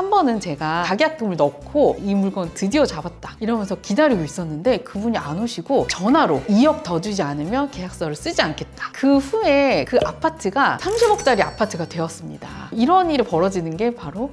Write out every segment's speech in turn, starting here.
한 번은 제가 가계약금을 넣고 이 물건 드디어 잡았다 이러면서 기다리고 있었는데 그분이 안 오시고 전화로 2억 더 주지 않으면 계약서를 쓰지 않겠다. 그 후에 그 아파트가 30억짜리 아파트가 되었습니다. 이런 일이 벌어지는 게 바로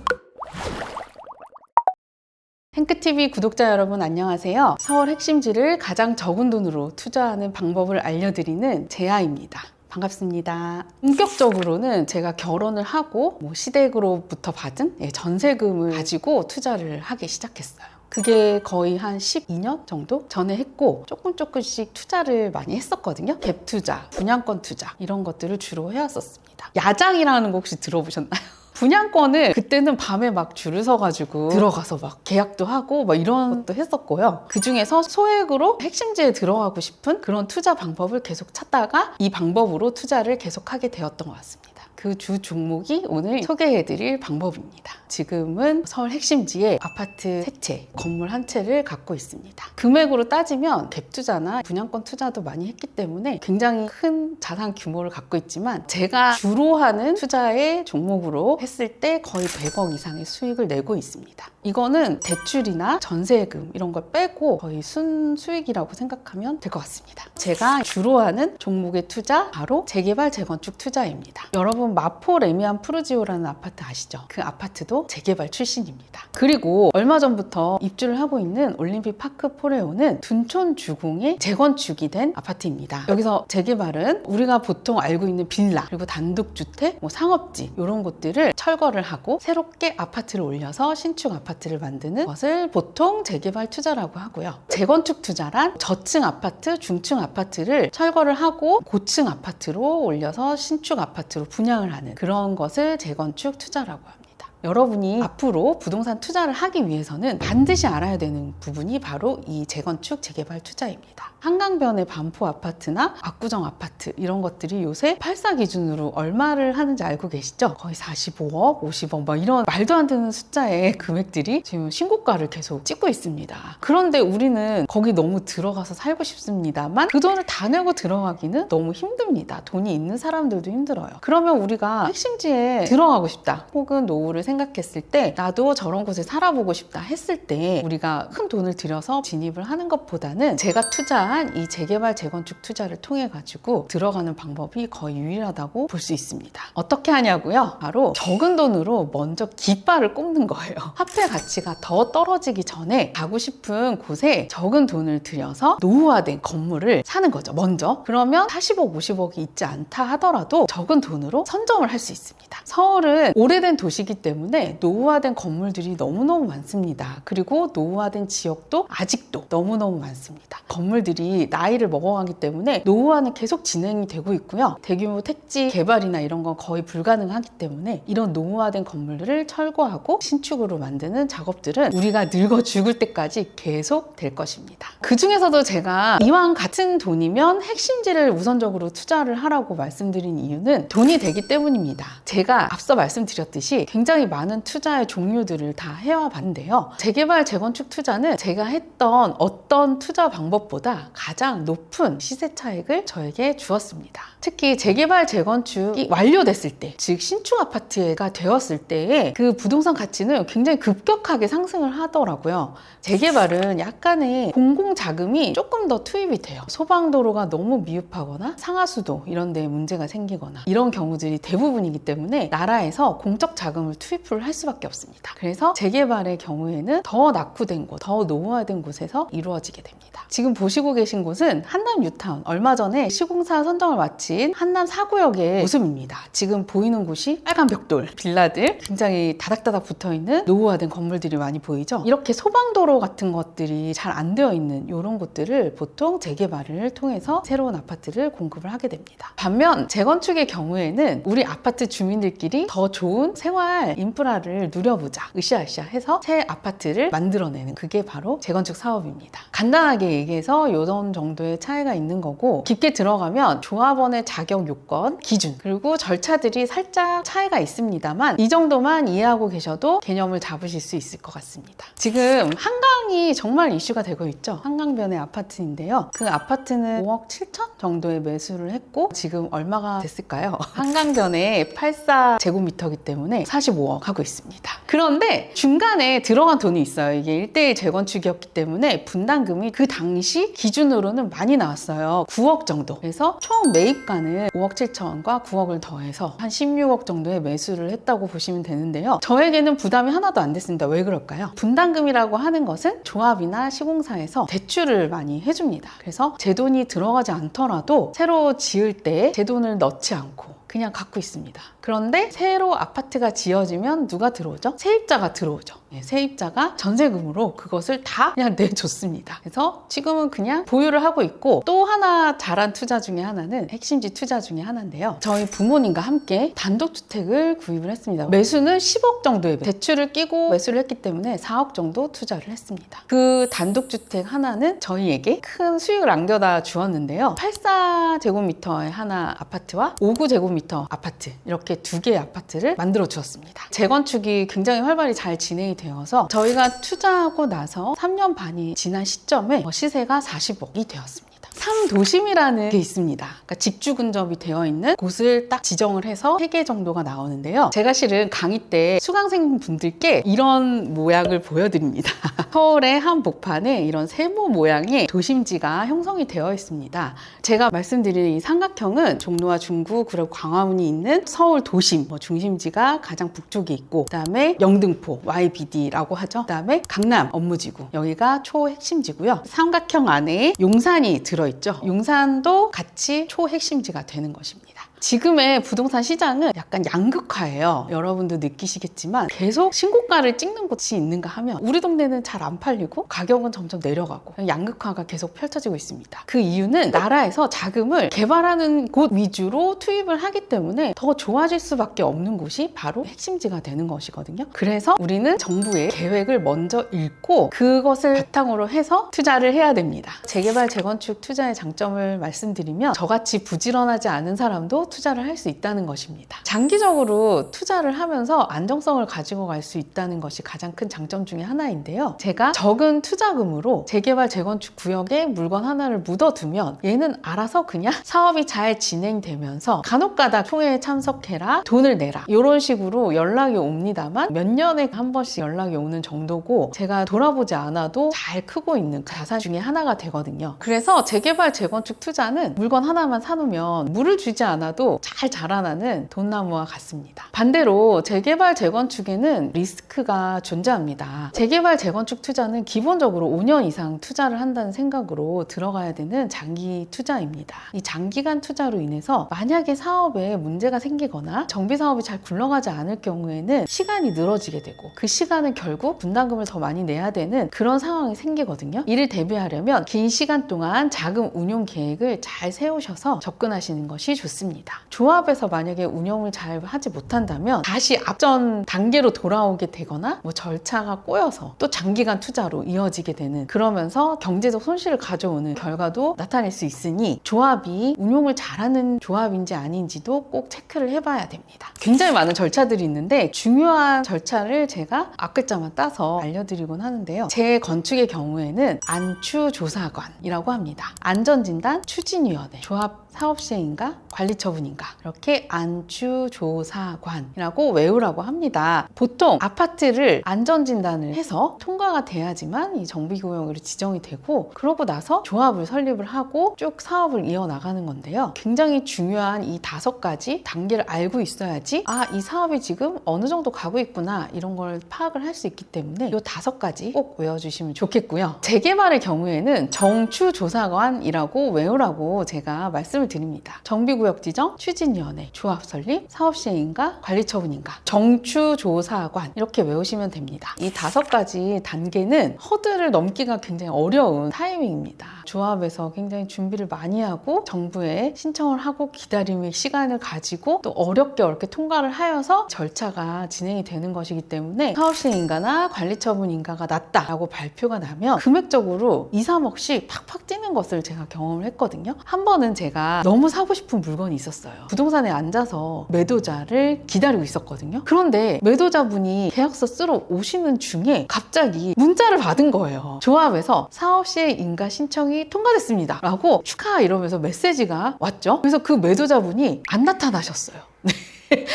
행크TV 구독자 여러분 안녕하세요. 서울 핵심지를 가장 적은 돈으로 투자하는 방법을 알려드리는 제아입니다. 반갑습니다. 본격적으로는 제가 결혼을 하고 시댁으로부터 받은 전세금을 가지고 투자를 하기 시작했어요. 그게 거의 한 12년 정도 전에 했고 조금씩 투자를 많이 했었거든요. 갭 투자, 분양권 투자 이런 것들을 주로 해왔었습니다. 야장이라는 거 혹시 들어보셨나요? 분양권을 그때는 밤에 막 줄을 서가지고 들어가서 막 계약도 하고 막 이런 것도 했었고요. 그 중에서 소액으로 핵심지에 들어가고 싶은 그런 투자 방법을 계속 찾다가 이 방법으로 투자를 계속하게 되었던 것 같습니다. 그 주 종목이 오늘 소개해드릴 방법입니다. 지금은 서울 핵심지에 아파트 3채, 건물 한 채를 갖고 있습니다. 금액으로 따지면 갭 투자나 분양권 투자도 많이 했기 때문에 굉장히 큰 자산 규모를 갖고 있지만 제가 주로 하는 투자의 종목으로 했을 때 거의 100억 이상의 수익을 내고 있습니다. 이거는 대출이나 전세금 이런 걸 빼고 거의 순수익이라고 생각하면 될 것 같습니다. 제가 주로 하는 종목의 투자 바로 재개발 재건축 투자입니다. 여러분 마포 레미안 푸르지오라는 아파트 아시죠? 그 아파트도 재개발 출신입니다. 그리고 얼마 전부터 입주를 하고 있는 올림픽 파크 포레오는 둔촌 주공의 재건축이 된 아파트입니다. 여기서 재개발은 우리가 보통 알고 있는 빌라 그리고 단독주택, 상업지 이런 곳들을 철거를 하고 새롭게 아파트를 올려서 신축 아파트를 만드는 것을 보통 재개발 투자라고 하고요. 재건축 투자란 저층 아파트, 중층 아파트를 철거를 하고 고층 아파트로 올려서 신축 아파트로 분양을 하는 그런 것을 재건축 투자라고 합니다. 여러분이 앞으로 부동산 투자를 하기 위해서는 반드시 알아야 되는 부분이 바로 이 재건축, 재개발 투자입니다. 한강변의 반포 아파트나 압구정 아파트 이런 것들이 요새 8사 기준으로 얼마를 하는지 알고 계시죠? 거의 45억, 50억 막 이런 말도 안 되는 숫자의 금액들이 지금 신고가를 계속 찍고 있습니다. 그런데 우리는 거기 너무 들어가서 살고 싶습니다만 그 돈을 다 내고 들어가기는 너무 힘듭니다. 돈이 있는 사람들도 힘들어요. 그러면 우리가 핵심지에 들어가고 싶다 혹은 노후를 생각했을 때 나도 저런 곳에 살아보고 싶다 했을 때 우리가 큰 돈을 들여서 진입을 하는 것보다는 제가 투자한 이 재개발 재건축 투자를 통해 가지고 들어가는 방법이 거의 유일하다고 볼 수 있습니다. 어떻게 하냐고요? 바로 적은 돈으로 먼저 깃발을 꼽는 거예요. 화폐 가치가 더 떨어지기 전에 가고 싶은 곳에 적은 돈을 들여서 노후화된 건물을 사는 거죠. 먼저. 그러면 40억, 50억이 있지 않다 하더라도 적은 돈으로 선점을 할 수 있습니다. 서울은 오래된 도시이기 때문에 노후화된 건물들이 너무너무 많습니다. 그리고 노후화된 지역도 아직도 너무너무 많습니다. 건물들이 나이를 먹어가기 때문에 노후화는 계속 진행이 되고 있고요. 대규모 택지 개발이나 이런 건 거의 불가능하기 때문에 이런 노후화된 건물들을 철거하고 신축으로 만드는 작업들은 우리가 늙어 죽을 때까지 계속 될 것입니다. 그 중에서도 제가 이왕 같은 돈이면 핵심지를 우선적으로 투자를 하라고 말씀드린 이유는 돈이 되기 때문입니다. 제가 앞서 말씀드렸듯이 굉장히 많은 투자의 종류들을 다 해와 봤는데요. 재개발 재건축 투자는 제가 했던 어떤 투자 방법보다 가장 높은 시세 차익을 저에게 주었습니다. 특히 재개발 재건축이 완료됐을 때, 즉 신축 아파트가 되었을 때의 그 부동산 가치는 굉장히 급격하게 상승을 하더라고요. 재개발은 약간의 공공자금이 조금 더 투입이 돼요. 소방도로가 너무 미흡하거나 상하수도 이런 데에 문제가 생기거나 이런 경우들이 대부분이기 때문에 나라에서 공적 자금을 투입을 할 수밖에 없습니다. 그래서 재개발의 경우에는 더 낙후된 곳, 더 노후화된 곳에서 이루어지게 됩니다. 지금 보시고 계신 곳은 한남 뉴타운, 얼마 전에 시공사 선정을 마친 한남 4구역의 모습입니다. 지금 보이는 곳이 빨간 벽돌, 빌라들 굉장히 다닥다닥 붙어있는 노후화된 건물들이 많이 보이죠? 이렇게 소방도로 같은 것들이 잘 안 되어 있는 이런 곳들을 보통 재개발을 통해서 새로운 아파트를 공급을 하게 됩니다. 반면 재건축의 경우에는 우리 아파트 주민들끼리 더 좋은 생활 인프라를 누려보자 으쌰으쌰 해서 새 아파트를 만들어내는 그게 바로 재건축 사업입니다. 간단하게 얘기해서 이런 정도의 차이가 있는 거고 깊게 들어가면 조합원의 자격 요건, 기준 그리고 절차들이 살짝 차이가 있습니다만 이 정도만 이해하고 계셔도 개념을 잡으실 수 있을 것 같습니다. 지금 한강이 정말 이슈가 되고 있죠. 한강변의 아파트인데요. 그 아파트는 5억 7천 정도의 매수를 했고 지금 얼마가 됐을까요? 한강변에 84제곱미터이기 때문에 45억 하면서 가고 있습니다. 그런데 중간에 들어간 돈이 있어요. 이게 1:1 재건축이었기 때문에 분담금이 그 당시 기준으로는 많이 나왔어요. 9억 정도. 그래서 총 매입가는 5억 7천과 9억을 더해서 한 16억 정도의 매수를 했다고 보시면 되는데요. 저에게는 부담이 하나도 안 됐습니다. 왜 그럴까요? 분담금이라고 하는 것은 조합이나 시공사에서 대출을 많이 해줍니다. 그래서 제 돈이 들어가지 않더라도 새로 지을 때 제 돈을 넣지 않고 그냥 갖고 있습니다. 그런데 새로 아파트가 지어지면 누가 들어오죠? 세입자가 들어오죠. 세입자가 전세금으로 그것을 다 그냥 내줬습니다. 그래서 지금은 그냥 보유를 하고 있고, 또 하나 잘한 투자 중에 하나는 핵심지 투자 중에 하나인데요. 저희 부모님과 함께 단독주택을 구입을 했습니다. 매수는 10억 정도의 대출을 끼고 매수를 했기 때문에 4억 정도 투자를 했습니다. 그 단독주택 하나는 저희에게 큰 수익을 안겨다 주었는데요. 84제곱미터의 하나 아파트와 59제곱미터 아파트, 이렇게 두 개의 아파트를 만들어 주었습니다. 재건축이 굉장히 활발히 잘 진행이 되어서 저희가 투자하고 나서 3년 반이 지난 시점에 시세가 40억이 되었습니다. 3도심이라는 게 있습니다. 그러니까 직주 근접이 되어 있는 곳을 딱 지정을 해서 3개 정도가 나오는데요. 제가 실은 강의 때 수강생 분들께 이런 모양을 보여드립니다. 서울의 한복판에 이런 세모 모양의 도심지가 형성이 되어 있습니다. 제가 말씀드린 이 삼각형은 종로와 중구 그리고 광화문이 있는 서울 도심 중심지가 가장 북쪽에 있고, 그 다음에 영등포 YBD라고 하죠. 그 다음에 강남 업무지구, 여기가 초핵심지고요. 삼각형 안에 용산이 들어있죠. 용산도 같이 초핵심지가 되는 것입니다. 지금의 부동산 시장은 약간 양극화예요. 여러분도 느끼시겠지만 계속 신고가를 찍는 곳이 있는가 하면 우리 동네는 잘 안 팔리고 가격은 점점 내려가고 양극화가 계속 펼쳐지고 있습니다. 그 이유는 나라에서 자금을 개발하는 곳 위주로 투입을 하기 때문에 더 좋아질 수밖에 없는 곳이 바로 핵심지가 되는 것이거든요. 그래서 우리는 정부의 계획을 먼저 읽고 그것을 바탕으로 해서 투자를 해야 됩니다. 재개발, 재건축 투자의 장점을 말씀드리면 저같이 부지런하지 않은 사람도 투자를 할 수 있다는 것입니다. 장기적으로 투자를 하면서 안정성을 가지고 갈 수 있다는 것이 가장 큰 장점 중에 하나인데요. 제가 적은 투자금으로 재개발, 재건축 구역에 물건 하나를 묻어두면 얘는 알아서 그냥 사업이 잘 진행되면서 간혹가다 총회에 참석해라, 돈을 내라, 이런 식으로 연락이 옵니다만 몇 년에 한 번씩 연락이 오는 정도고 제가 돌아보지 않아도 잘 크고 있는 자산 중에 하나가 되거든요. 그래서 재개발, 재건축 투자는 물건 하나만 사놓으면 물을 주지 않아도 잘 자라나는 돈나무와 같습니다. 반대로 재개발, 재건축에는 리스크가 존재합니다. 재개발, 재건축 투자는 기본적으로 5년 이상 투자를 한다는 생각으로 들어가야 되는 장기 투자입니다. 이 장기간 투자로 인해서 만약에 사업에 문제가 생기거나 정비 사업이 잘 굴러가지 않을 경우에는 시간이 늘어지게 되고 그 시간은 결국 분담금을 더 많이 내야 되는 그런 상황이 생기거든요. 이를 대비하려면 긴 시간 동안 자금 운용 계획을 잘 세우셔서 접근하시는 것이 좋습니다. 조합에서 만약에 운영을 잘 하지 못한다면 다시 앞전 단계로 돌아오게 되거나 절차가 꼬여서 또 장기간 투자로 이어지게 되는, 그러면서 경제적 손실을 가져오는 결과도 나타낼 수 있으니 조합이 운용을 잘하는 조합인지 아닌지도 꼭 체크를 해봐야 됩니다. 굉장히 많은 절차들이 있는데 중요한 절차를 제가 앞글자만 따서 알려드리곤 하는데요. 제 건축의 경우에는 안추조사관이라고 합니다. 안전진단, 추진위원회, 조합 사업시행인가 관리처분인가, 이렇게 안추조사관이라고 외우라고 합니다. 보통 아파트를 안전진단을 해서 통과가 돼야지만 이 정비구역으로 지정이 되고, 그러고 나서 조합을 설립을 하고 쭉 사업을 이어나가는 건데요. 굉장히 중요한 이 5가지 단계를 알고 있어야지 이 사업이 지금 어느 정도 가고 있구나, 이런 걸 파악을 할 수 있기 때문에 이 5가지 꼭 외워주시면 좋겠고요. 재개발의 경우에는 정추조사관이라고 외우라고 제가 말씀을 드립니다. 정비구역 지정, 추진위원회, 조합 설립, 사업시행인가 관리처분인가, 정추조사관, 이렇게 외우시면 됩니다. 이 5가지 단계는 허들을 넘기가 굉장히 어려운 타이밍입니다. 조합에서 굉장히 준비를 많이 하고 정부에 신청을 하고 기다림의 시간을 가지고 또 어렵게 통과를 하여서 절차가 진행이 되는 것이기 때문에 사업시행인가나 관리처분인가가 낮다라고 발표가 나면 금액적으로 2, 3억씩 팍팍 뛰는 것을 제가 경험을 했거든요. 한 번은 제가 너무 사고 싶은 물건이 있었어요. 부동산에 앉아서 매도자를 기다리고 있었거든요. 그런데 매도자분이 계약서 쓰러 오시는 중에 갑자기 문자를 받은 거예요. 조합에서 사업시행 인가 신청이 통과됐습니다 라고 축하, 이러면서 메시지가 왔죠. 그래서 그 매도자분이 안 나타나셨어요.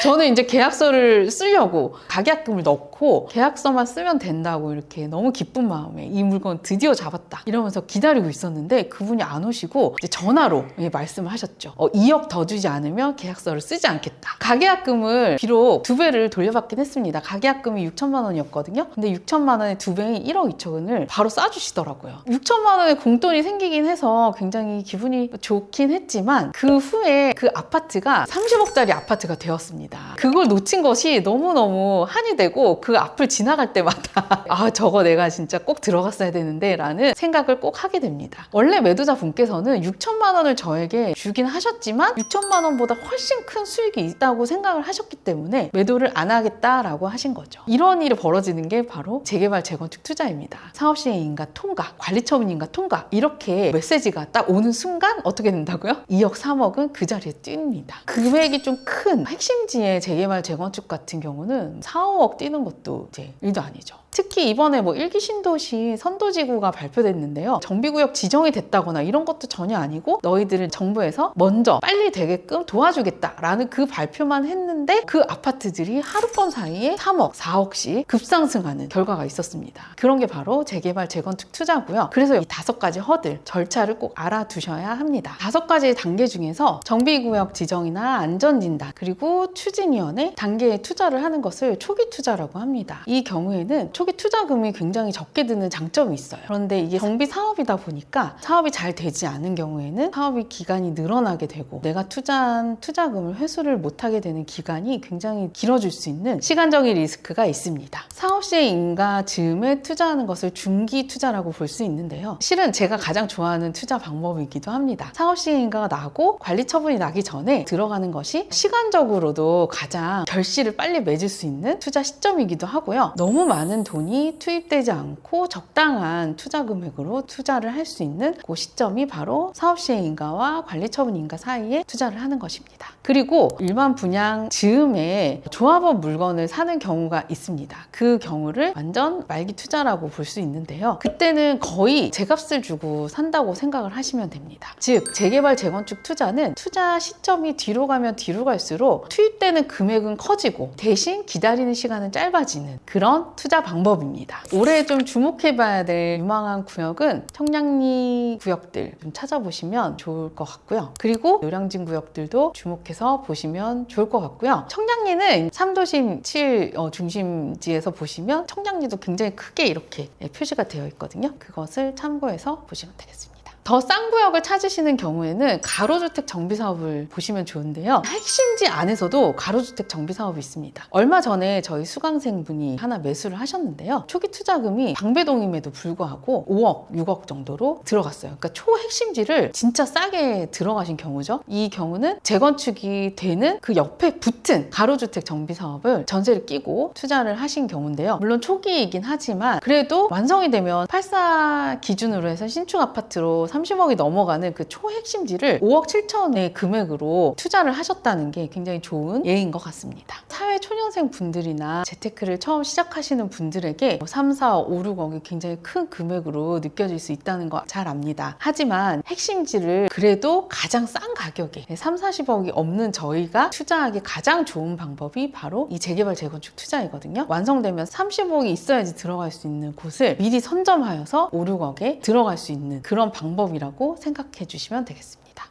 저는 이제 계약서를 쓰려고 가계약금을 넣고 계약서만 쓰면 된다고 이렇게 너무 기쁜 마음에 이 물건 드디어 잡았다 이러면서 기다리고 있었는데 그분이 안 오시고 이제 전화로 말씀을 하셨죠. 2억 더 주지 않으면 계약서를 쓰지 않겠다. 가계약금을 비록 2배를 돌려받긴 했습니다. 가계약금이 6천만 원이었거든요. 근데 6천만 원의 2배인 1억 2천을 바로 싸주시더라고요. 6천만 원의 공돈이 생기긴 해서 굉장히 기분이 좋긴 했지만 그 후에 그 아파트가 30억짜리 아파트가 되었습니다. 그걸 놓친 것이 너무너무 한이 되고 그 앞을 지나갈 때마다 아 저거 내가 진짜 꼭 들어갔어야 되는데 라는 생각을 꼭 하게 됩니다. 원래 매도자 분께서는 6천만 원을 저에게 주긴 하셨지만 6천만 원보다 훨씬 큰 수익이 있다고 생각을 하셨기 때문에 매도를 안 하겠다라고 하신 거죠. 이런 일이 벌어지는 게 바로 재개발 재건축 투자입니다. 사업시행인가 통과, 관리처분인가 통과 이렇게 메시지가 딱 오는 순간 어떻게 된다고요? 2억 3억은 그 자리에 뜁니다. 금액이 좀 큰 핵심지의 재개발 재건축 같은 경우는 4, 5억 뛰는 것도 이제 일도 아니죠. 특히 이번에 1기 신도시 선도지구가 발표됐는데요. 정비구역 지정이 됐다거나 이런 것도 전혀 아니고 너희들을 정부에서 먼저 빨리 되게끔 도와주겠다라는 그 발표만 했는데 그 아파트들이 하룻밤 사이에 3억, 4억씩 급상승하는 결과가 있었습니다. 그런 게 바로 재개발 재건축 투자고요. 그래서 이 5가지 허들, 절차를 꼭 알아두셔야 합니다. 5가지 단계 중에서 정비구역 지정이나 안전진단 그리고 추진위원회 단계에 투자를 하는 것을 초기 투자라고 합니다. 이 경우에는 초기 투자금이 굉장히 적게 드는 장점이 있어요. 그런데 이게 정비 사업이다 보니까 사업이 잘 되지 않은 경우에는 사업이 기간이 늘어나게 되고 내가 투자한 투자금을 회수를 못하게 되는 기간이 굉장히 길어질 수 있는 시간적인 리스크가 있습니다. 사업 시행 인가 즈음에 투자하는 것을 중기 투자라고 볼 수 있는데요. 실은 제가 가장 좋아하는 투자 방법이기도 합니다. 사업 시행 인가가 나고 관리 처분이 나기 전에 들어가는 것이 시간적으로도 가장 결실을 빨리 맺을 수 있는 투자 시점이기도 하고요. 너무 많은 돈이 투입되지 않고 적당한 투자 금액으로 투자를 할 수 있는 그 시점이 바로 사업시행인가와 관리처분인가 사이에 투자를 하는 것입니다. 그리고 일반 분양 즈음에 조합원 물건을 사는 경우가 있습니다. 그 경우를 완전 말기 투자라고 볼 수 있는데요. 그때는 거의 제값을 주고 산다고 생각을 하시면 됩니다. 즉 재개발 재건축 투자는 투자 시점이 뒤로 가면 뒤로 갈수록 투입되는 금액은 커지고 대신 기다리는 시간은 짧아지는 그런 투자 방법입니다. 올해 좀 주목해봐야 될 유망한 구역은 청량리 구역들 좀 찾아보시면 좋을 것 같고요. 그리고 노량진 구역들도 주목해서 보시면 좋을 것 같고요. 청량리는 3도심 7 중심지에서 보시면 청량리도 굉장히 크게 이렇게 표시가 되어 있거든요. 그것을 참고해서 보시면 되겠습니다. 더 싼 구역을 찾으시는 경우에는 가로주택 정비사업을 보시면 좋은데요. 핵심지 안에서도 가로주택 정비사업이 있습니다. 얼마 전에 저희 수강생분이 하나 매수를 하셨는데요. 초기 투자금이 방배동임에도 불구하고 5억, 6억 정도로 들어갔어요. 그러니까 초핵심지를 진짜 싸게 들어가신 경우죠. 이 경우는 재건축이 되는 그 옆에 붙은 가로주택 정비사업을 전세를 끼고 투자를 하신 경우인데요. 물론 초기이긴 하지만 그래도 완성이 되면 84 기준으로 해서 신축 아파트로 30억이 넘어가는 그 초핵심지를 5억 7천의 금액으로 투자를 하셨다는 게 굉장히 좋은 예인 것 같습니다. 사회 초년생 분들이나 재테크를 처음 시작하시는 분들에게 3, 4, 5, 6억이 굉장히 큰 금액으로 느껴질 수 있다는 거 잘 압니다. 하지만 핵심지를 그래도 가장 싼 가격에 3, 40억이 없는 저희가 투자하기 가장 좋은 방법이 바로 이 재개발 재건축 투자이거든요. 완성되면 30억이 있어야지 들어갈 수 있는 곳을 미리 선점하여서 5, 6억에 들어갈 수 있는 그런 방법이라고 생각해 주시면 되겠습니다.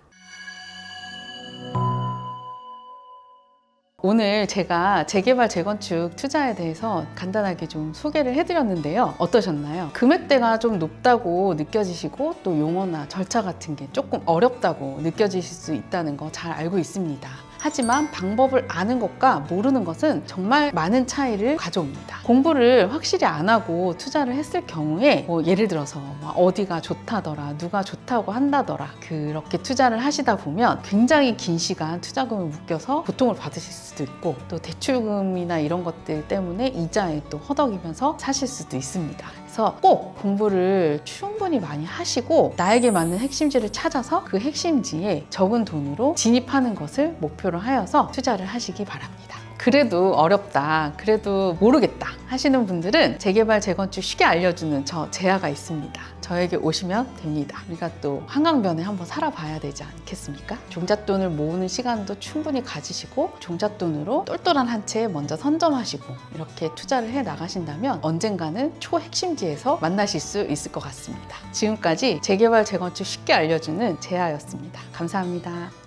오늘 제가 재개발 재건축 투자에 대해서 간단하게 좀 소개를 해드렸는데요. 어떠셨나요? 금액대가 좀 높다고 느껴지시고 또 용어나 절차 같은 게 조금 어렵다고 느껴지실 수 있다는 거 잘 알고 있습니다. 하지만 방법을 아는 것과 모르는 것은 정말 많은 차이를 가져옵니다. 공부를 확실히 안 하고 투자를 했을 경우에 예를 들어서 어디가 좋다더라, 누가 좋다고 한다더라 그렇게 투자를 하시다 보면 굉장히 긴 시간 투자금을 묶여서 고통을 받으실 수도 있고 또 대출금이나 이런 것들 때문에 이자에 또 허덕이면서 사실 수도 있습니다. 그래서 꼭 공부를 충분히 많이 하시고 나에게 맞는 핵심지를 찾아서 그 핵심지에 적은 돈으로 진입하는 것을 목표로 하여서 투자를 하시기 바랍니다. 그래도 어렵다, 그래도 모르겠다 하시는 분들은 재개발, 재건축 쉽게 알려주는 저 제아가 있습니다. 저에게 오시면 됩니다. 우리가 또 한강변에 한번 살아봐야 되지 않겠습니까? 종잣돈을 모으는 시간도 충분히 가지시고 종잣돈으로 똘똘한 한 채 먼저 선점하시고 이렇게 투자를 해 나가신다면 언젠가는 초핵심지에서 만나실 수 있을 것 같습니다. 지금까지 재개발, 재건축 쉽게 알려주는 제아였습니다. 감사합니다.